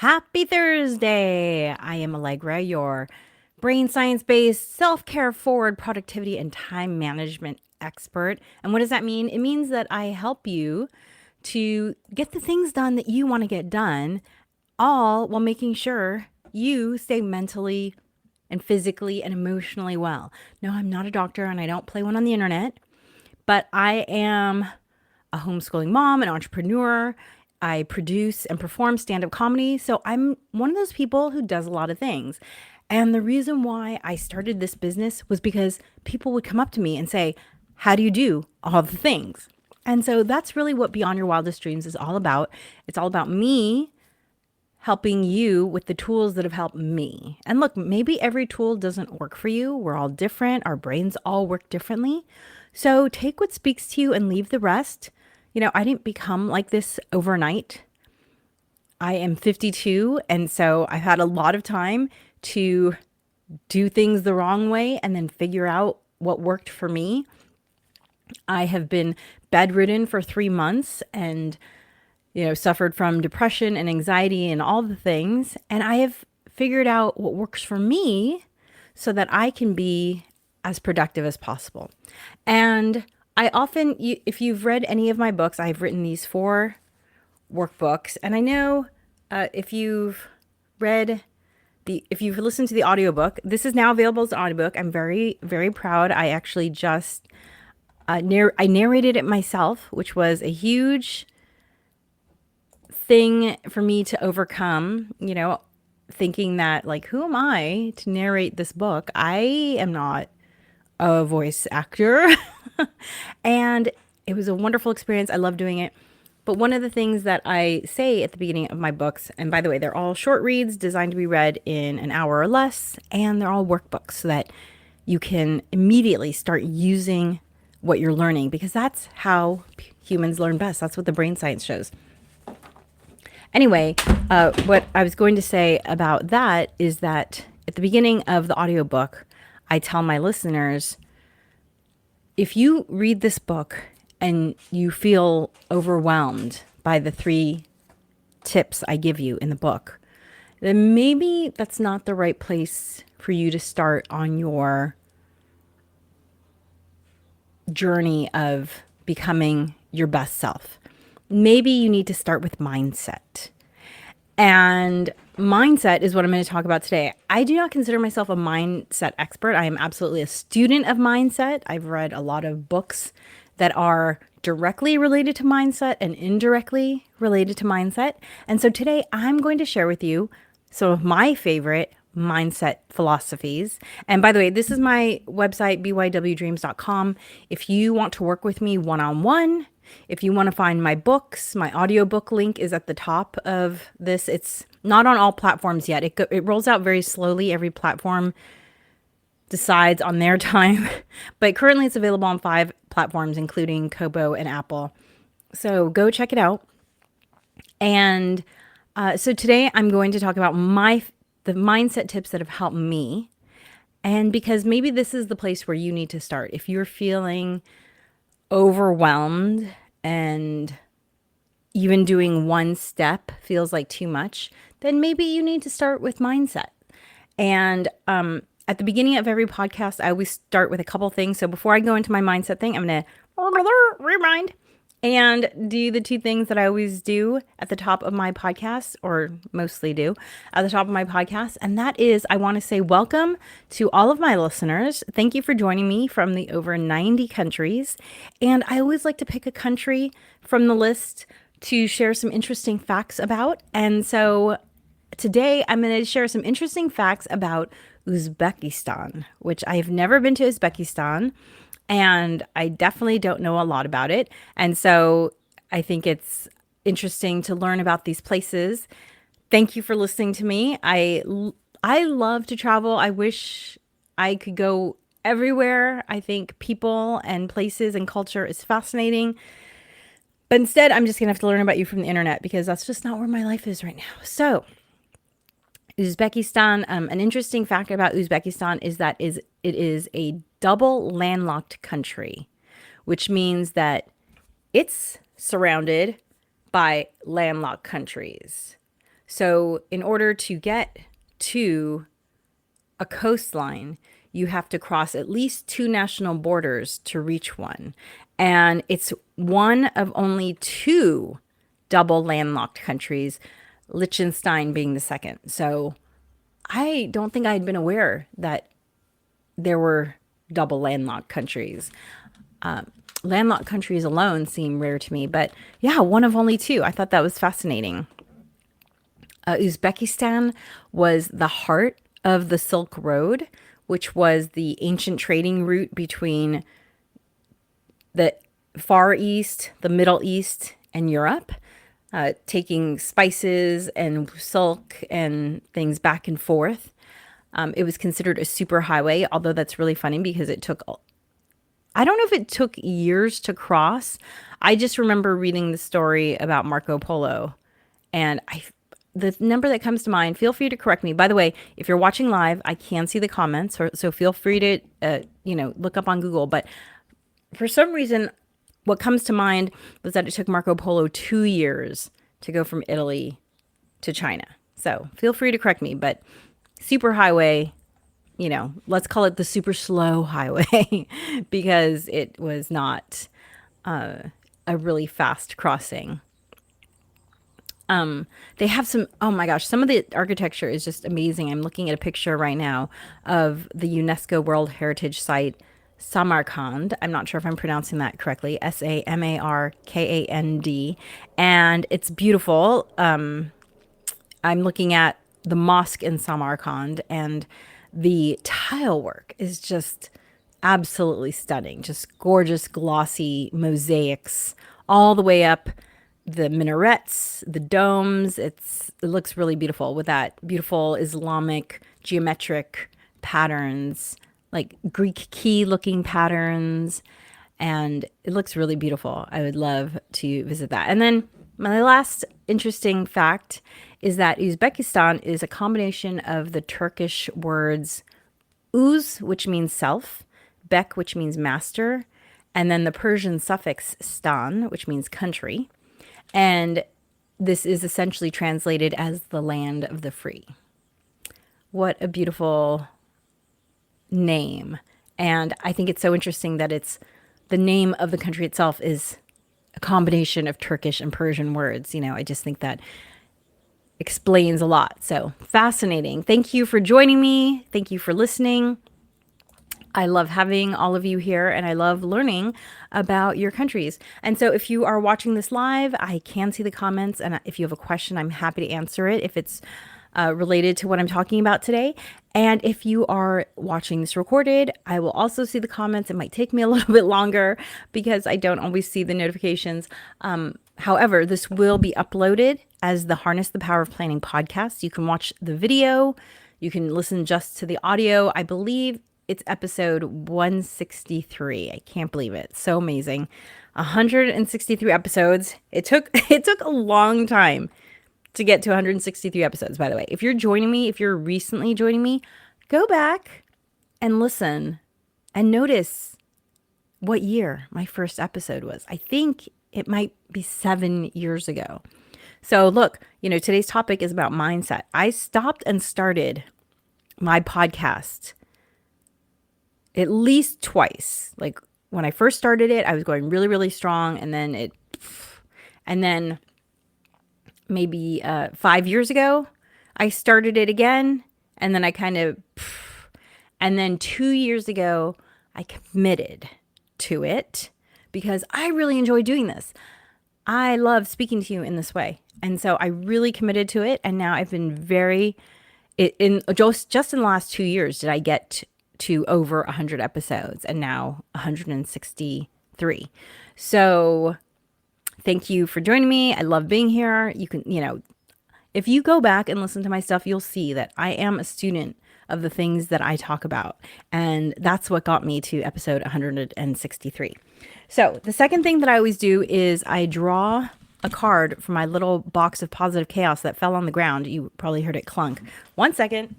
Happy Thursday! I am Allegra, your brain science based, self care forward productivity and time management expert. And what does that mean? It means that I help you to get the things done that you want to get done, all while making sure you stay mentally and physically and emotionally well. No, I'm not a doctor and I don't play one on the internet, but I am a homeschooling mom, an entrepreneur. I produce and perform stand up comedy. So I'm one of those people who does a lot of things. And the reason why I started this business was because people would come up to me and say, how do you do all the things? And so that's really what Beyond Your Wildest Dreams is all about. It's all about me helping you with the tools that have helped me. And look, maybe every tool doesn't work for you. We're all different. Our brains all work differently. So take what speaks to you and leave the rest. I didn't become like this overnight. I am 52, and so I've had a lot of time to do things the wrong way and then figure out what worked for me. I have been bedridden for 3 months and suffered from depression and anxiety and all the things. And I have figured out what works for me so that I can be as productive as possible. And I often, if you've read any of my books, I've written these 4 workbooks. And I know if you've listened to the audiobook, this is now available as an audiobook. I'm very, very proud. I actually just, I narrated it myself, which was a huge thing for me to overcome, thinking that like, who am I to narrate this book? I am not a voice actor. And it was a wonderful experience. I love doing it. But one of the things that I say at the beginning of my books, and by the way, they're all short reads designed to be read in an hour or less, and they're all workbooks so that you can immediately start using what you're learning, because that's how humans learn best. That's what the brain science shows. Anyway, what I was going to say about that is that at the beginning of the audiobook, I tell my listeners, if you read this book and you feel overwhelmed by the 3 tips I give you in the book, then maybe that's not the right place for you to start on your journey of becoming your best self. Maybe you need to start with mindset. And mindset is what I'm going to talk about today. I do not consider myself a mindset expert. I am absolutely a student of mindset. I've read a lot of books that are directly related to mindset and indirectly related to mindset. And so today I'm going to share with you some of my favorite mindset philosophies. And by the way, this is my website, bywdreams.com. If you want to work with me one-on-one, if you want to find my books, my audiobook link is at the top of this. It's not on all platforms yet. It rolls out very slowly. Every platform decides on their time. But currently it's available on 5 platforms, including Kobo and Apple. So go check it out. And so today I'm going to talk about the mindset tips that have helped me. And because maybe this is the place where you need to start. If you're feeling overwhelmed and even doing one step feels like too much, then maybe you need to start with mindset. And at the beginning of every podcast, I always start with a couple things. So before I go into my mindset thing, I'm going to rewind and do the 2 things that I always do at the top of my podcast, or mostly do at the top of my podcast. And that is, I want to say welcome to all of my listeners. Thank you for joining me from the over 90 countries. And I always like to pick a country from the list to share some interesting facts about. And so today I'm going to share some interesting facts about Uzbekistan, which I have never been to Uzbekistan. And I definitely don't know a lot about it. And so I think it's interesting to learn about these places. Thank you for listening to me. I love to travel. I wish I could go everywhere. I think people and places and culture is fascinating. But instead, I'm just going to have to learn about you from the internet because that's just not where my life is right now. So Uzbekistan, an interesting fact about Uzbekistan is that it is a double landlocked country, which means that it's surrounded by landlocked countries. So in order to get to a coastline, you have to cross at least 2 national borders to reach one. And it's one of only 2 double landlocked countries, Liechtenstein being the second. So I don't think I had been aware that there were double landlocked countries. Landlocked countries alone seem rare to me, but yeah, one of only 2. I thought that was fascinating. Uzbekistan was the heart of the Silk Road, which was the ancient trading route between the Far East, the Middle East, and Europe, taking spices and silk and things back and forth. It was considered a superhighway, although that's really funny because it took, I don't know if it took years to cross. I just remember reading the story about Marco Polo, and the number that comes to mind, feel free to correct me. By the way, if you're watching live, I can see the comments, so feel free to, look up on Google. But for some reason, what comes to mind was that it took Marco Polo 2 years to go from Italy to China. So feel free to correct me, but superhighway, let's call it the super slow highway because it was not a really fast crossing. They have some, oh my gosh, some of the architecture is just amazing. I'm looking at a picture right now of the UNESCO World Heritage Site, Samarkand. I'm not sure if I'm pronouncing that correctly, Samarkand. And it's beautiful. I'm looking at the mosque in Samarkand, and the tile work is just absolutely stunning. Just gorgeous, glossy mosaics all the way up the minarets, the domes. It looks really beautiful with that beautiful Islamic geometric patterns, like Greek key looking patterns. And it looks really beautiful. I would love to visit that. And then my last interesting fact is that Uzbekistan is a combination of the Turkish words uz, which means self, bek, which means master, and then the Persian suffix stan, which means country. And this is essentially translated as the land of the free. What a beautiful name. And I think it's so interesting that the name of the country itself is a combination of Turkish and Persian words. I just think that explains a lot. So fascinating. Thank you for joining me. Thank you for listening. I love having all of you here, and I love learning about your countries. And so if you are watching this live, I can see the comments. And if you have a question, I'm happy to answer it if it's related to what I'm talking about today. And if you are watching this recorded, I will also see the comments. It might take me a little bit longer because I don't always see the notifications. However, this will be uploaded as the Harness the Power of Planning podcast. You can watch the video. You can listen just to the audio. I believe it's episode 163. I can't believe it. So amazing. 163 episodes. It took a long time to get to 163 episodes, by the way. If you're joining me, if you're recently joining me, go back and listen and notice what year my first episode was. I think it might be 7 years ago. So look, today's topic is about mindset. I stopped and started my podcast at least twice. Like when I first started it, I was going really, really strong. And then maybe 5 years ago, I started it again. And then and then 2 years ago, I committed to it because I really enjoy doing this. I love speaking to you in this way. And so I really committed to it. And now I've been just in the last 2 years, did I get to over 100 episodes, and now 163. So thank you for joining me. I love being here. You can, if you go back and listen to my stuff, you'll see that I am a student of the things that I talk about. And that's what got me to episode 163. So the second thing that I always do is I draw a card from my little box of positive chaos that fell on the ground. You probably heard it clunk. 1 second.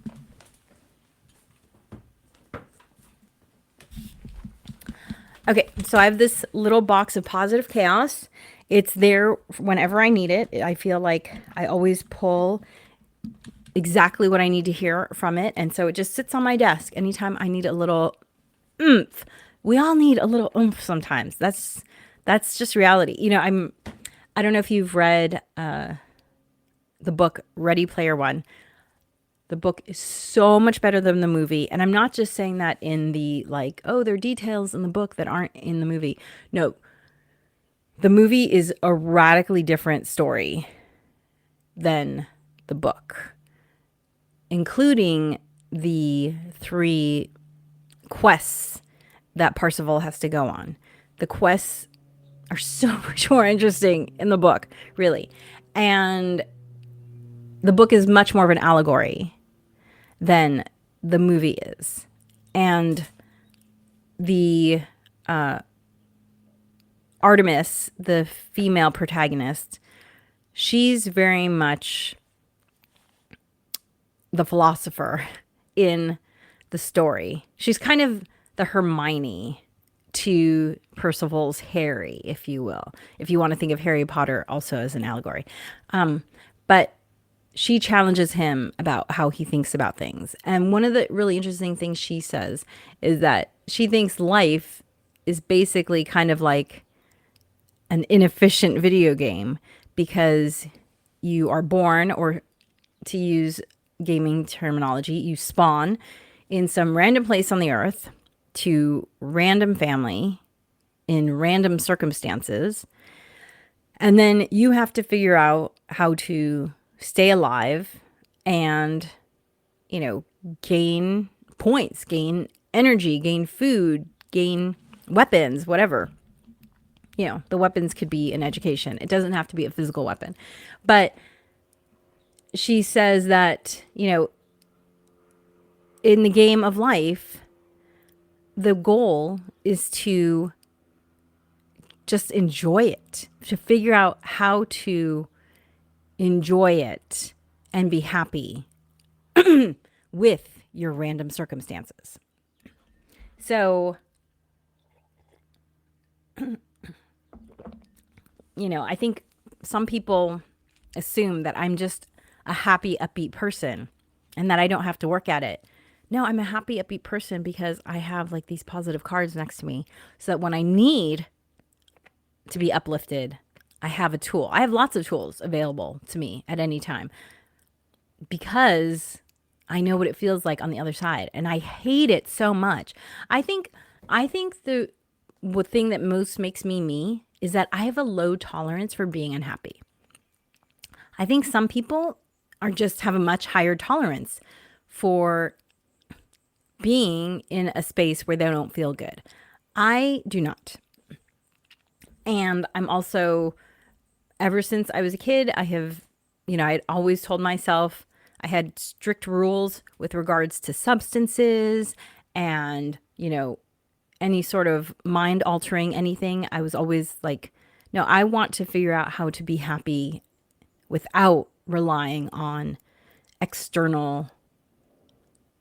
Okay, so I have this little box of positive chaos, It's there whenever I need it. I feel like I always pull exactly what I need to hear from it. And so it just sits on my desk anytime I need a little oomph. We all need a little oomph sometimes. That's just reality. I don't know if you've read the book Ready Player One. The book is so much better than the movie. And I'm not just saying that in the like, oh, there are details in the book that aren't in the movie. No, the movie is a radically different story than the book, including the 3 quests that Parsifal has to go on. The quests are so much more interesting in the book, really. And the book is much more of an allegory than the movie is. And the Artemis, the female protagonist, she's very much the philosopher in the story. She's kind of the Hermione to Percival's Harry, if you will, if you want to think of Harry Potter also as an allegory. But she challenges him about how he thinks about things. And one of the really interesting things she says is that she thinks life is basically kind of like an inefficient video game because you are born, or to use gaming terminology, you spawn in some random place on the earth to random family in random circumstances. And then you have to figure out how to stay alive and, gain points, gain energy, gain food, gain weapons, whatever. The weapons could be an education. It doesn't have to be a physical weapon. But she says that, in the game of life, the goal is to just enjoy it, to figure out how to enjoy it and be happy with your random circumstances. So, I think some people assume that I'm just a happy, upbeat person and that I don't have to work at it. No, I'm a happy, upbeat person because I have like these positive cards next to me so that when I need to be uplifted, I have a tool. I have lots of tools available to me at any time because I know what it feels like on the other side. And I hate it so much. I think the thing that most makes me me is that I have a low tolerance for being unhappy. I think some people have a much higher tolerance for being in a space where they don't feel good. I do not. And I'm also, ever since I was a kid, I have, I'd always told myself I had strict rules with regards to substances and, any sort of mind altering anything. I was always like, no, I want to figure out how to be happy without relying on external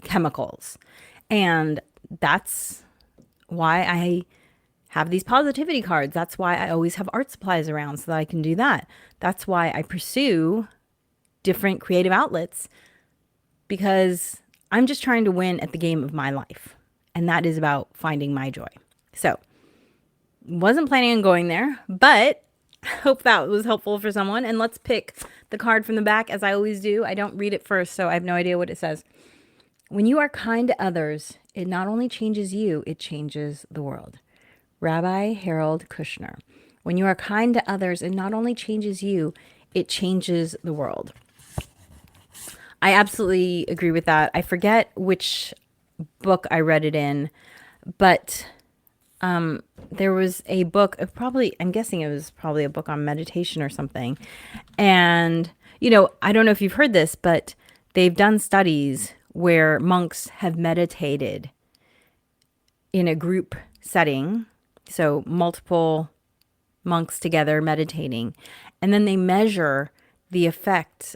chemicals. And that's why I have these positivity cards. That's why I always have art supplies around so that I can do that. That's why I pursue different creative outlets, because I'm just trying to win at the game of my life. And that is about finding my joy. So, wasn't planning on going there, but hope that was helpful for someone. And let's pick the card from the back, as I always do. I don't read it first, so I have no idea what it says. When you are kind to others, it not only changes you, it changes the world. Rabbi Harold Kushner. When you are kind to others, it not only changes you, it changes the world. I absolutely agree with that. I forget which book I read it in, but there was a book of I'm guessing it was probably a book on meditation or something. And, I don't know if you've heard this, but they've done studies where monks have meditated in a group setting. So multiple monks together meditating. And then they measure the effect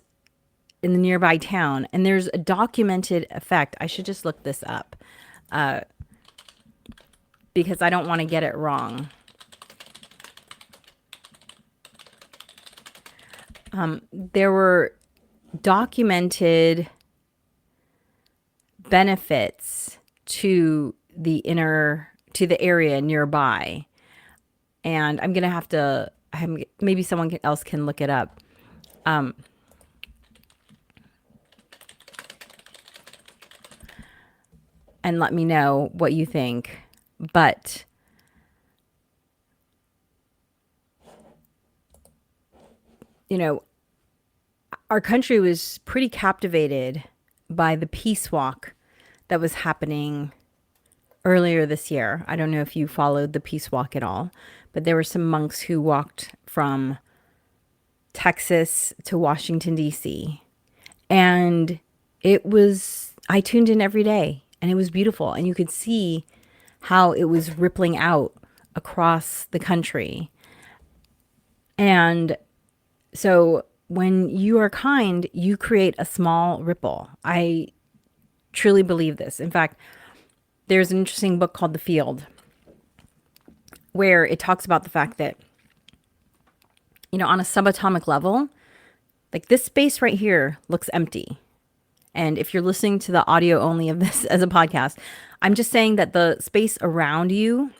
in the nearby town. And there's a documented effect. I should just look this up because I don't want to get it wrong. there were documented benefits to to the area nearby. And I'm going to have to, maybe someone else can look it up. And let me know what you think. But our country was pretty captivated by the peace walk that was happening earlier this year. I don't know if you followed the peace walk at all, but there were some monks who walked from Texas to Washington, D.C. And I tuned in every day and it was beautiful. And you could see how it was rippling out across the country. And so when you are kind, you create a small ripple. I truly believe this. In fact, there's an interesting book called The Field where it talks about the fact that, on a subatomic level, like this space right here looks empty. And if you're listening to the audio only of this as a podcast, I'm just saying that the space around you,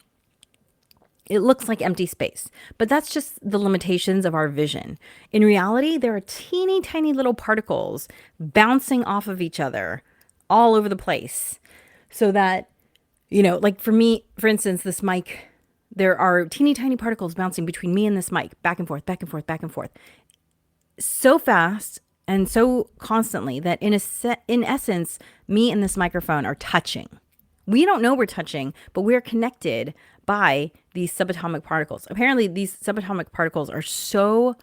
it looks like empty space, but that's just the limitations of our vision. In reality, there are teeny tiny little particles bouncing off of each other all over the place. So that, like for me, for instance, this mic, there are teeny tiny particles bouncing between me and this mic, back and forth, back and forth, back and forth. So fast and so constantly that in essence, me and this microphone are touching. We don't know we're touching, but we're connected by these subatomic particles. Apparently, these subatomic particles are so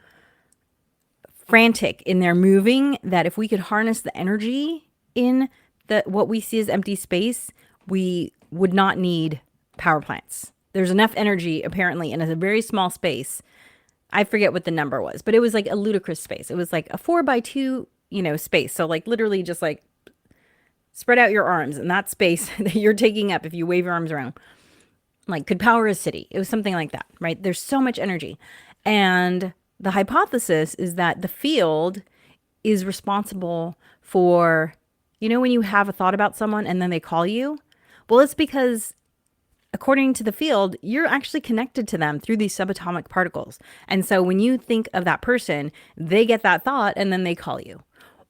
frantic in their moving that if we could harness the energy in what we see as empty space, we would not need power plants. There's enough energy apparently in a very small space. I forget what the number was, but it was like a ludicrous space. It was like a 4x2, space. So like literally just like spread out your arms and that space that you're taking up if you wave your arms around, like could power a city. It was something like that, right? There's so much energy. And the hypothesis is that the field is responsible for, when you have a thought about someone and then they call you, well, it's because according to the field, you're actually connected to them through these subatomic particles. And so when you think of that person, they get that thought and then they call you.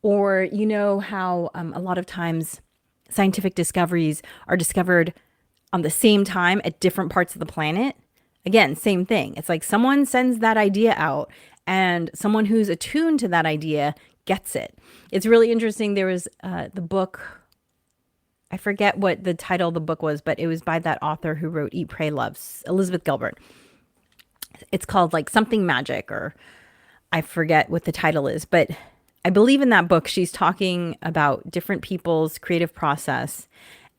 Or how a lot of times scientific discoveries are discovered on the same time at different parts of the planet. Again, same thing. It's like someone sends that idea out and someone who's attuned to that idea gets it. It's really interesting. There was the book, I forget what the title of the book was, but it was by that author who wrote Eat, Pray, Love, Elizabeth Gilbert. It's called like something magic, or I forget what the title is, but I believe in that book, she's talking about different people's creative process.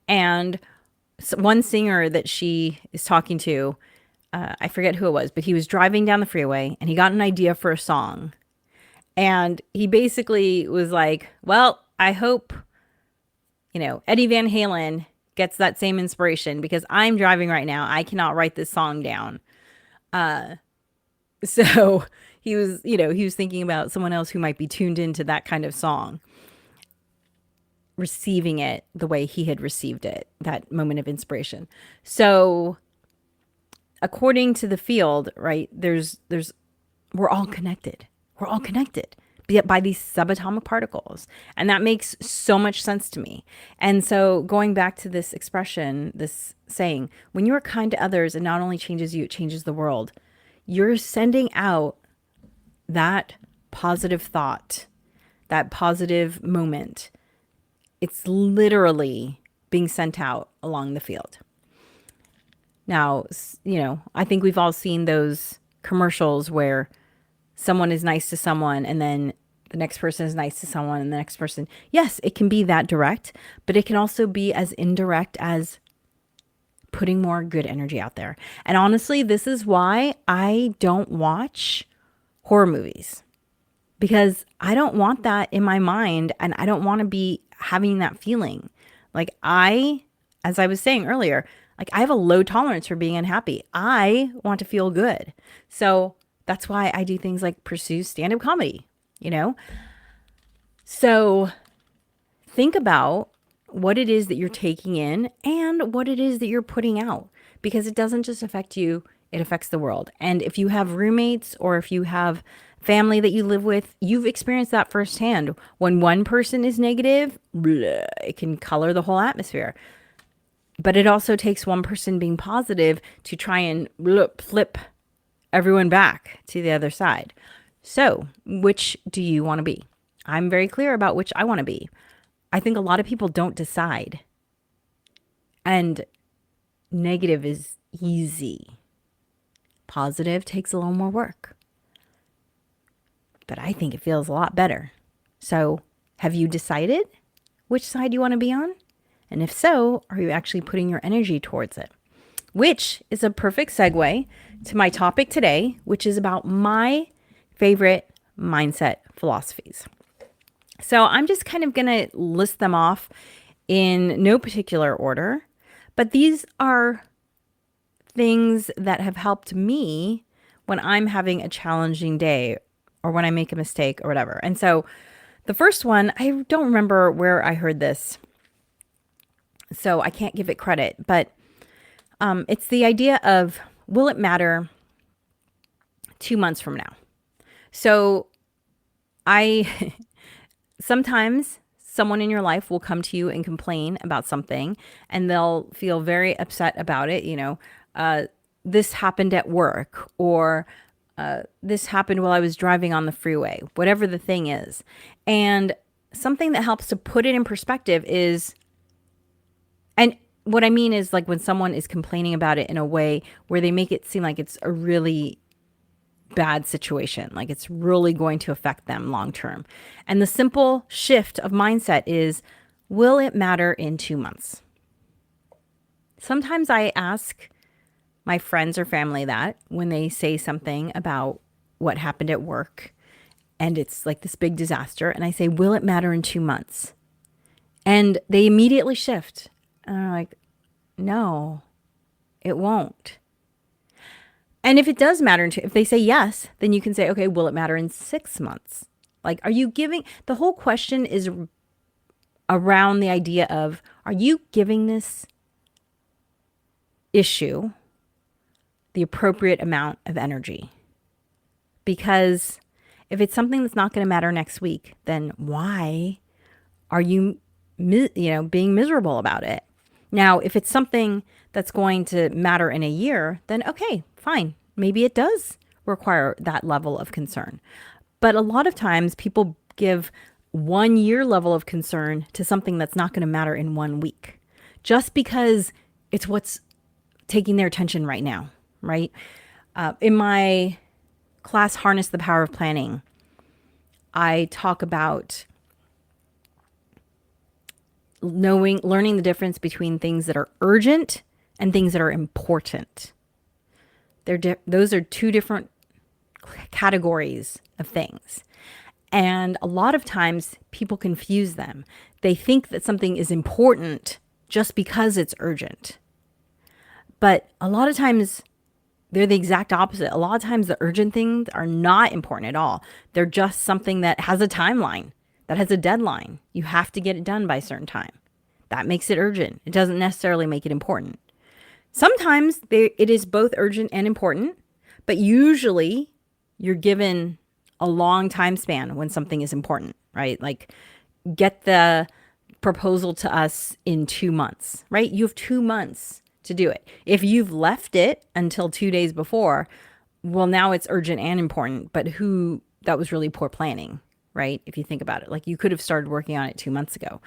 And one singer that she is talking to, I forget who it was, but he was driving down the freeway and he got an idea for a song. And he basically was like, well, I hope, Eddie Van Halen gets that same inspiration because I'm driving right now. I cannot write this song down. So he was thinking about someone else who might be tuned into that kind of song, receiving it the way he had received it, that moment of inspiration. So according to the field, right, we're all connected. We're all connected by these subatomic particles. And that makes so much sense to me. And so going back to this expression, this saying, when you are kind to others, it not only changes you, it changes the world. You're sending out that positive thought, that positive moment. It's literally being sent out along the field. Now, I think we've all seen those commercials where someone is nice to someone and then the next person is nice to someone and the next person. Yes, it can be that direct, but it can also be as indirect as putting more good energy out there. And honestly, this is why I don't watch horror movies, because I don't want that in my mind and I don't want to be having that feeling. Like as I was saying earlier, like I have a low tolerance for being unhappy. I want to feel good. So that's why I do things like pursue stand-up comedy. you know? So think about what it is that you're taking in and what it is that you're putting out, because it doesn't just affect you, it affects the world. And if you have roommates or if you have family that you live with, you've experienced that firsthand. When one person is negative, blah, it can color the whole atmosphere. But it also takes one person being positive to try and flip everyone back to the other side. So, which do you want to be? I'm very clear about which I want to be. I think a lot of people don't decide. And negative is easy. Positive takes a little more work. But I think it feels a lot better. So, have you decided which side you want to be on? And if so, are you actually putting your energy towards it? Which is a perfect segue to my topic today, which is about my favorite mindset philosophies. So I'm just kind of going to list them off in no particular order, but these are things that have helped me when I'm having a challenging day or when I make a mistake or whatever. And so the first one, I don't remember where I heard this, so I can't give it credit, but it's the idea of, will it matter 2 months from now? So sometimes someone in your life will come to you and complain about something, and they'll feel very upset about it. This happened at work, or this happened while I was driving on the freeway, whatever the thing is. And something that helps to put it in perspective is, and what I mean is, like, when someone is complaining about it in a way where they make it seem like it's a really bad situation, like it's really going to affect them long term. And the simple shift of mindset is, will it matter in 2 months? Sometimes I ask my friends or family that when they say something about what happened at work and it's like this big disaster, and I say, will it matter in 2 months? And they immediately shift. And I'm like, no, it won't. And if it does matter, if they say yes, then you can say, okay, will it matter in 6 months? Like, are you giving, the whole question is around the idea of, are you giving this issue the appropriate amount of energy? Because if it's something that's not going to matter next week, then why are you, being miserable about it? Now, if it's something that's going to matter in a year, then okay, fine. Maybe it does require that level of concern. But a lot of times people give 1 year level of concern to something that's not going to matter in 1 week, just because it's what's taking their attention right now, right? In my class, Harness the Power of Planning, I talk about learning the difference between things that are urgent and things that are important. Those are two different categories of things. And a lot of times people confuse them. They think that something is important just because it's urgent. But a lot of times they're the exact opposite. A lot of times the urgent things are not important at all. They're just something that has a timeline, that has a deadline. You have to get it done by a certain time. That makes it urgent. It doesn't necessarily make it important. Sometimes it is both urgent and important, but usually you're given a long time span when something is important, right? Like, get the proposal to us in 2 months, right? You have 2 months to do it. If you've left it until 2 days before, well, now it's urgent and important, but that was really poor planning, right? If you think about it, like, you could have started working on it 2 months ago.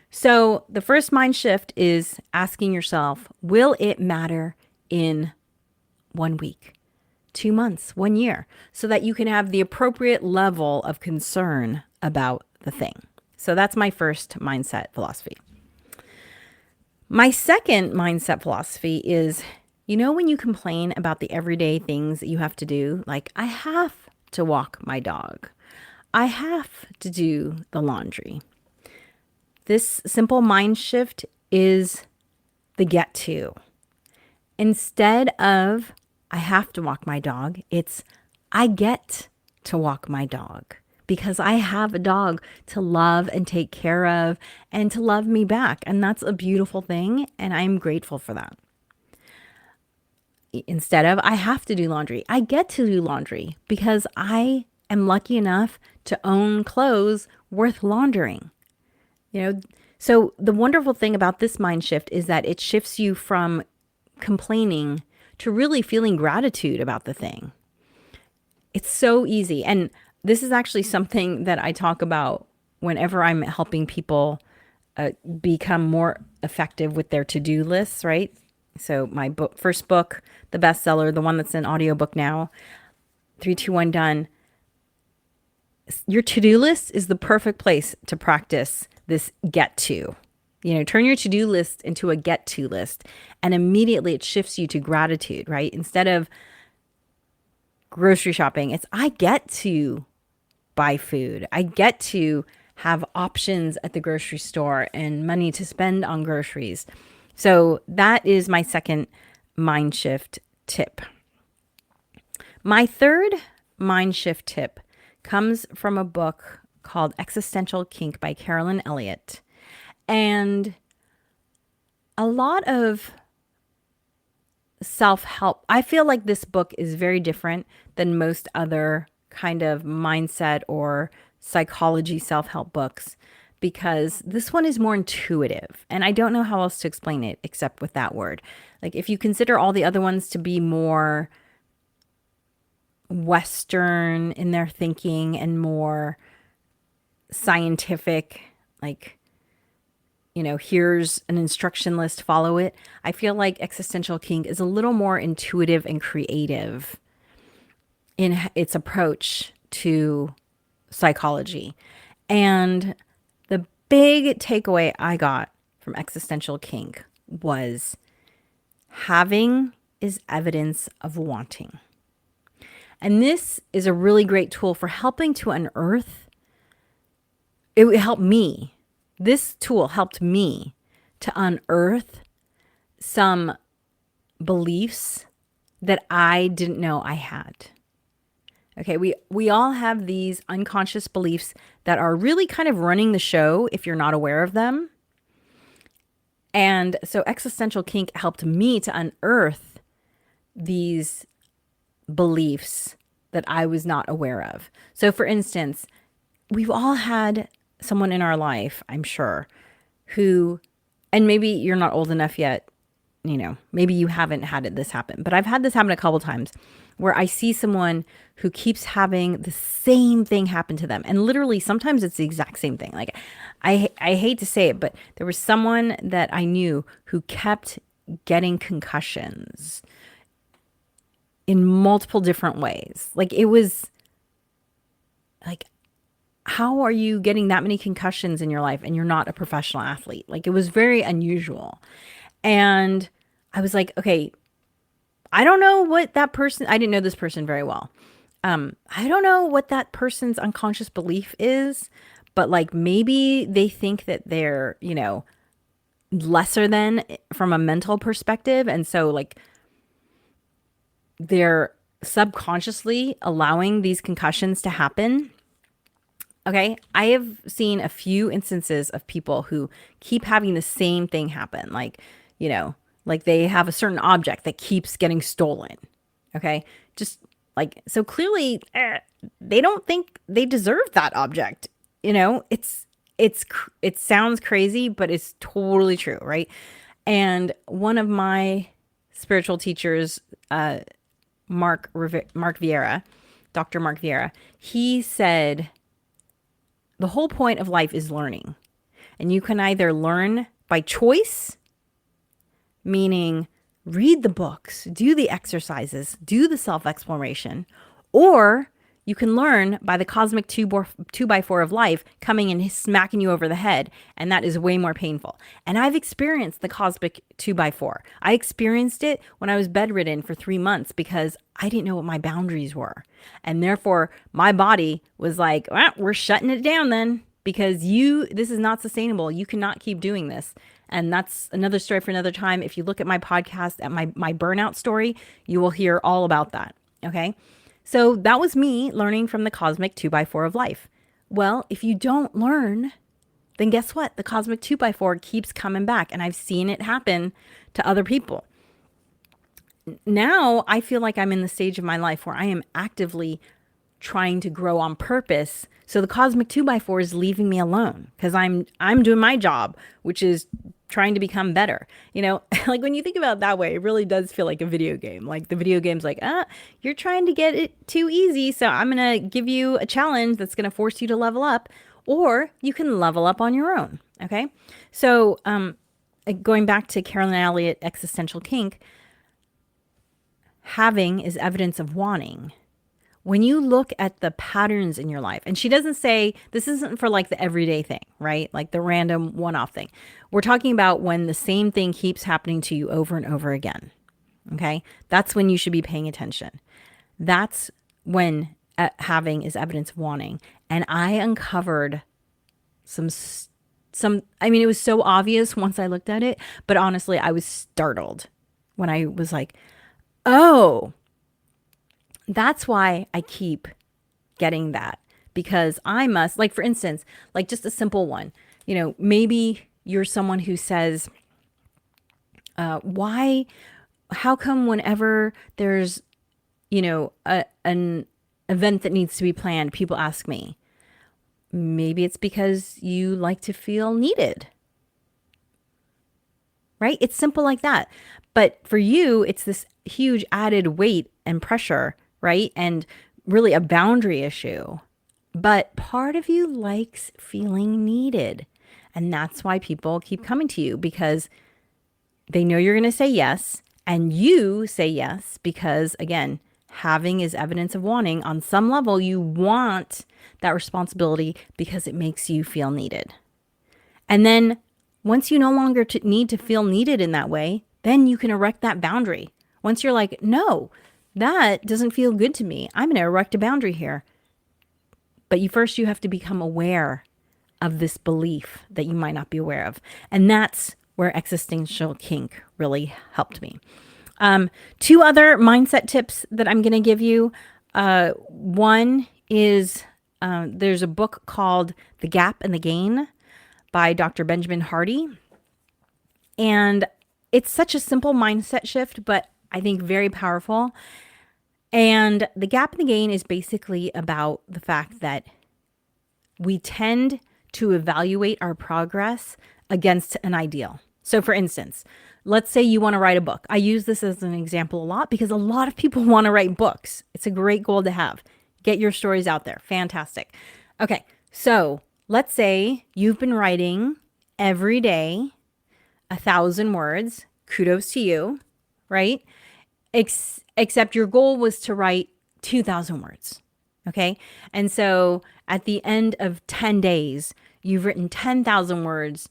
So the first mind shift is asking yourself, will it matter in 1 week, 2 months, 1 year, so that you can have the appropriate level of concern about the thing. So that's my first mindset philosophy. My second mindset philosophy is, when you complain about the everyday things that you have to do, like, I have to walk my dog, I have to do the laundry. This simple mind shift is the get to. Instead of, I have to walk my dog, it's, I get to walk my dog because I have a dog to love and take care of and to love me back. And that's a beautiful thing. And I'm grateful for that. Instead of, I have to do laundry, I get to do laundry because I am lucky enough to own clothes worth laundering. So the wonderful thing about this mind shift is that it shifts you from complaining to really feeling gratitude about the thing. It's so easy. And this is actually something that I talk about whenever I'm helping people become more effective with their to-do lists, right? So my first book, the bestseller, the one that's an audiobook now, 3, 2, 1, done. Your to-do list is the perfect place to practice this get to. Turn your to-do list into a get to list, and immediately it shifts you to gratitude, right? Instead of grocery shopping, it's I get to buy food. I get to have options at the grocery store and money to spend on groceries. So that is my second mind shift tip. My third mind shift tip comes from a book called Existential Kink by Carolyn Elliott. And a lot of self-help, I feel like this book is very different than most other kind of mindset or psychology self-help books, because this one is more intuitive. And I don't know how else to explain it except with that word. Like, if you consider all the other ones to be more Western in their thinking and more scientific, like, here's an instruction list, follow it. I feel like Existential Kink is a little more intuitive and creative in its approach to psychology. And the big takeaway I got from Existential Kink was having is evidence of wanting. And this is a really great tool for helping to unearth. It helped me. This tool helped me to unearth some beliefs that I didn't know I had. Okay, we all have these unconscious beliefs that are really kind of running the show if you're not aware of them. And so Existential Kink helped me to unearth these beliefs that I was not aware of. So for instance, we've all had someone in our life, I'm sure, who, and maybe you're not old enough yet, maybe you haven't had this happen, but I've had this happen a couple times where I see someone who keeps having the same thing happen to them. And literally sometimes it's the exact same thing. Like, I hate to say it, but there was someone that I knew who kept getting concussions in multiple different ways. Like, it was like, how are you getting that many concussions in your life and you're not a professional athlete? Like, it was very unusual. And I was like, okay, I don't know what that person, I didn't know this person very well. I don't know what that person's unconscious belief is, but like, maybe they think that they're, lesser than from a mental perspective. And so like, they're subconsciously allowing these concussions to happen. Okay, I have seen a few instances of people who keep having the same thing happen. Like, like they have a certain object that keeps getting stolen. Okay, just like, so clearly they don't think they deserve that object. It sounds crazy, but it's totally true, right? And one of my spiritual teachers, Mark Vieira, Dr. Mark Vieira, he said, the whole point of life is learning. And you can either learn by choice, meaning read the books, do the exercises, do the self-exploration, or you can learn by the cosmic 2x4 of life coming and smacking you over the head, and that is way more painful. And I've experienced the cosmic 2x4. I experienced it when I was bedridden for 3 months because I didn't know what my boundaries were. And therefore, my body was like, well, we're shutting it down then, because this is not sustainable. You cannot keep doing this. And that's another story for another time. If you look at my podcast, at my burnout story, you will hear all about that. Okay. So that was me learning from the cosmic 2x4 of life. Well, if you don't learn, then guess what? The cosmic 2x4 keeps coming back. And I've seen it happen to other people. Now I feel like I'm in the stage of my life where I am actively trying to grow on purpose. So the cosmic 2x4 is leaving me alone because I'm doing my job, which is trying to become better. Like when you think about it that way, it really does feel like a video game. Like the video game's like, you're trying to get it too easy, so I'm going to give you a challenge that's going to force you to level up, or you can level up on your own. Okay. So, going back to Carolyn Elliott, existential kink, having is evidence of wanting. When you look at the patterns in your life, and she doesn't say this isn't for like the everyday thing, right? Like the random one-off thing. We're talking about when the same thing keeps happening to you over and over again. Okay. That's when you should be paying attention. That's when having is evidence of wanting. And I uncovered some, I mean, it was so obvious once I looked at it, but honestly, I was startled when I was like, oh, that's why I keep getting that, because I must, like, for instance, like just a simple one, maybe you're someone who says, how come whenever there's, an event that needs to be planned, people ask me? Maybe it's because you like to feel needed, right? It's simple like that. But for you, it's this huge added weight and pressure, right? And really a boundary issue. But part of you likes feeling needed. And that's why people keep coming to you, because they know you're going to say yes. And you say yes because, again, having is evidence of wanting. On some level, you want that responsibility because it makes you feel needed. And then once you no longer need to feel needed in that way, then you can erect that boundary. Once you're like, no, that doesn't feel good to me, I'm going to erect a boundary here. But you have to become aware of this belief that you might not be aware of. And that's where existential kink really helped me. 2 other mindset tips that I'm going to give you. One is there's a book called The Gap and the Gain by Dr. Benjamin Hardy. And it's such a simple mindset shift, but I think very powerful. And the gap and the gain is basically about the fact that we tend to evaluate our progress against an ideal. So for instance, let's say you want to write a book. I use this as an example a lot because a lot of people want to write books. It's a great goal to have. Get your stories out there. Fantastic. Okay, so let's say you've been writing every day 1,000 words. Kudos to you, right? Except your goal was to write 2,000 words. Okay. And so at the end of 10 days, you've written 10,000 words,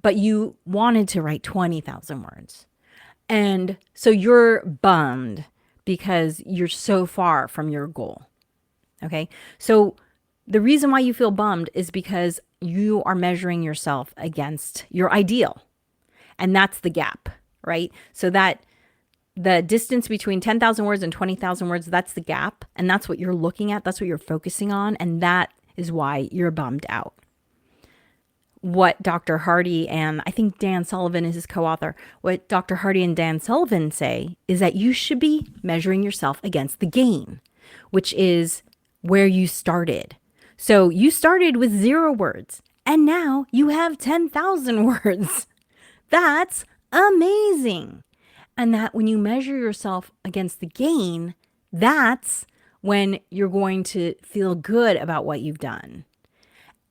but you wanted to write 20,000 words. And so you're bummed because you're so far from your goal. Okay. So the reason why you feel bummed is because you are measuring yourself against your ideal. And that's the gap, right? So that the distance between 10,000 words and 20,000 words, that's the gap. And that's what you're looking at. That's what you're focusing on. And that is why you're bummed out. What Dr. Hardy and I think Dan Sullivan is his co-author, what Dr. Hardy and Dan Sullivan say is that you should be measuring yourself against the gain, which is where you started. So you started with 0 words and now you have 10,000 words. That's amazing. And that when you measure yourself against the gain, that's when you're going to feel good about what you've done.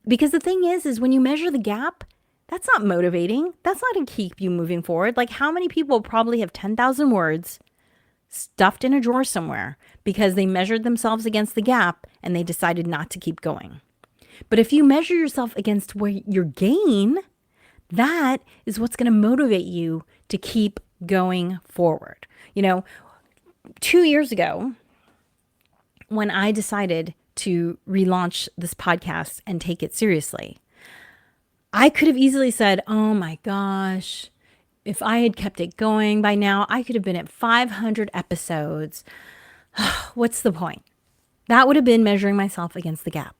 Because the thing is when you measure the gap, that's not motivating. That's not going to keep you moving forward. Like how many people probably have 10,000 words stuffed in a drawer somewhere because they measured themselves against the gap and they decided not to keep going. But if you measure yourself against where your gain, that is what's going to motivate you to keep going forward. 2 years ago, when I decided to relaunch this podcast and take it seriously, I could have easily said, oh my gosh, if I had kept it going by now, I could have been at 500 episodes. What's the point? That would have been measuring myself against the gap.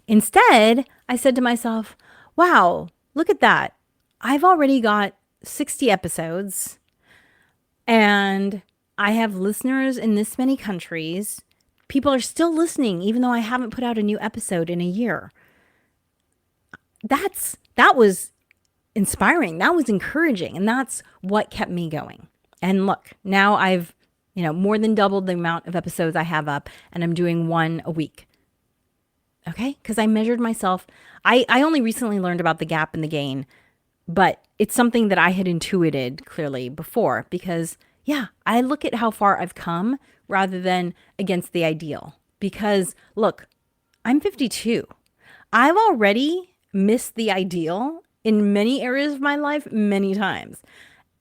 Instead, I said to myself, wow, look at that. I've already got 60 episodes and I have listeners in this many countries. People are still listening, even though I haven't put out a new episode in a year. That was inspiring. That was encouraging. And that's what kept me going. And look, now I've, more than doubled the amount of episodes I have up, and I'm doing one a week. Okay? Because I measured myself. I only recently learned about the gap and the gain, but it's something that I had intuited clearly before because, yeah, I look at how far I've come rather than against the ideal. Because look, I'm 52. I've already missed the ideal in many areas of my life many times.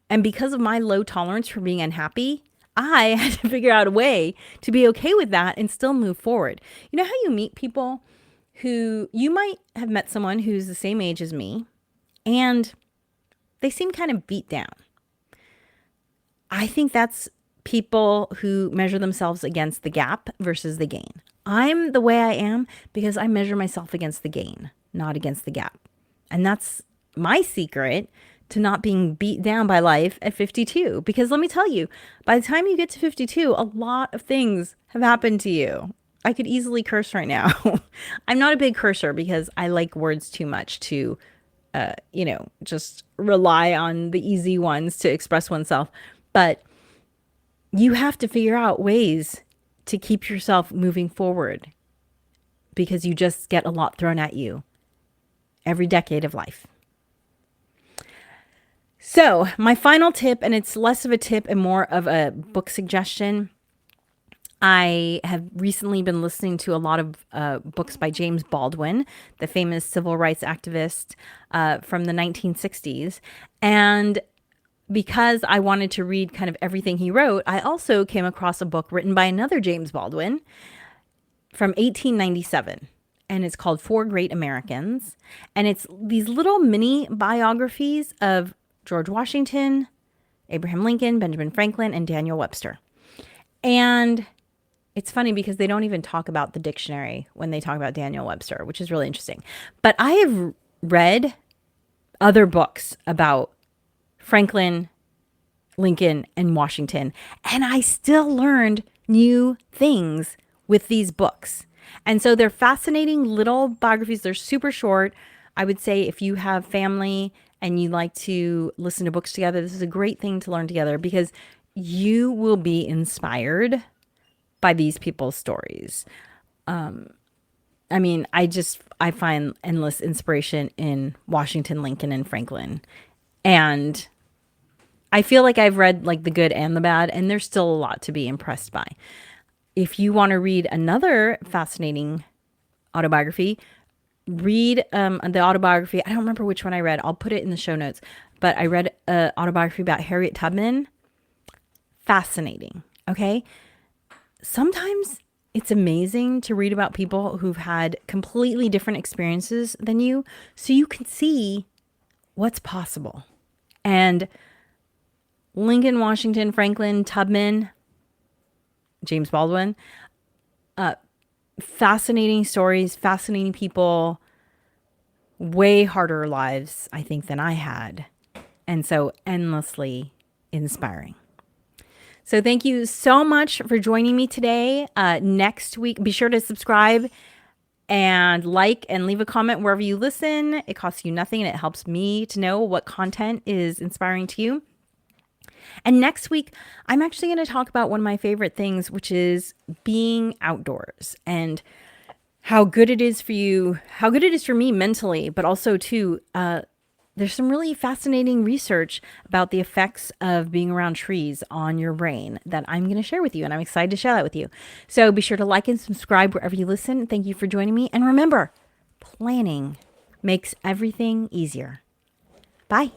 And because of my low tolerance for being unhappy, I had to figure out a way to be okay with that and still move forward. You know how you meet people who you might have met someone who's the same age as me and they seem kind of beat down. I think that's people who measure themselves against the gap versus the gain. I'm the way I am because I measure myself against the gain, not against the gap. And that's my secret to not being beat down by life at 52. Because let me tell you, by the time you get to 52, a lot of things have happened to you. I could easily curse right now. I'm not a big cursor because I like words too much to, just rely on the easy ones to express oneself. But you have to figure out ways to keep yourself moving forward because you just get a lot thrown at you every decade of life. So my final tip, and it's less of a tip and more of a book suggestion. I have recently been listening to a lot of books by James Baldwin, the famous civil rights activist from the 1960s. And because I wanted to read kind of everything he wrote, I also came across a book written by another James Baldwin from 1897. And it's called Four Great Americans. And it's these little mini biographies of George Washington, Abraham Lincoln, Benjamin Franklin, and Daniel Webster. And it's funny because they don't even talk about the dictionary when they talk about Daniel Webster, which is really interesting. But I have read other books about Franklin, Lincoln, and Washington, and I still learned new things with these books. And so they're fascinating little biographies. They're super short. I would say if you have family and you like to listen to books together, this is a great thing to learn together because you will be inspired by these people's stories. I find endless inspiration in Washington, Lincoln, and Franklin. And I feel like I've read like the good and the bad, and there's still a lot to be impressed by. If you want to read another fascinating autobiography, read the autobiography. I don't remember which one I read. I'll put it in the show notes. But I read an autobiography about Harriet Tubman. Fascinating. Okay. Sometimes it's amazing to read about people who've had completely different experiences than you, so you can see what's possible. And Lincoln, Washington, Franklin, Tubman, James Baldwin, fascinating stories, fascinating people, way harder lives, I think, than I had. And so endlessly inspiring. So thank you so much for joining me today. Next week, be sure to subscribe and like and leave a comment wherever you listen. It costs you nothing and it helps me to know what content is inspiring to you. And next week, I'm actually going to talk about one of my favorite things, which is being outdoors and how good it is for you, how good it is for me mentally, but also too, there's some really fascinating research about the effects of being around trees on your brain that I'm going to share with you. And I'm excited to share that with you. So be sure to like and subscribe wherever you listen. Thank you for joining me. And remember, planning makes everything easier. Bye.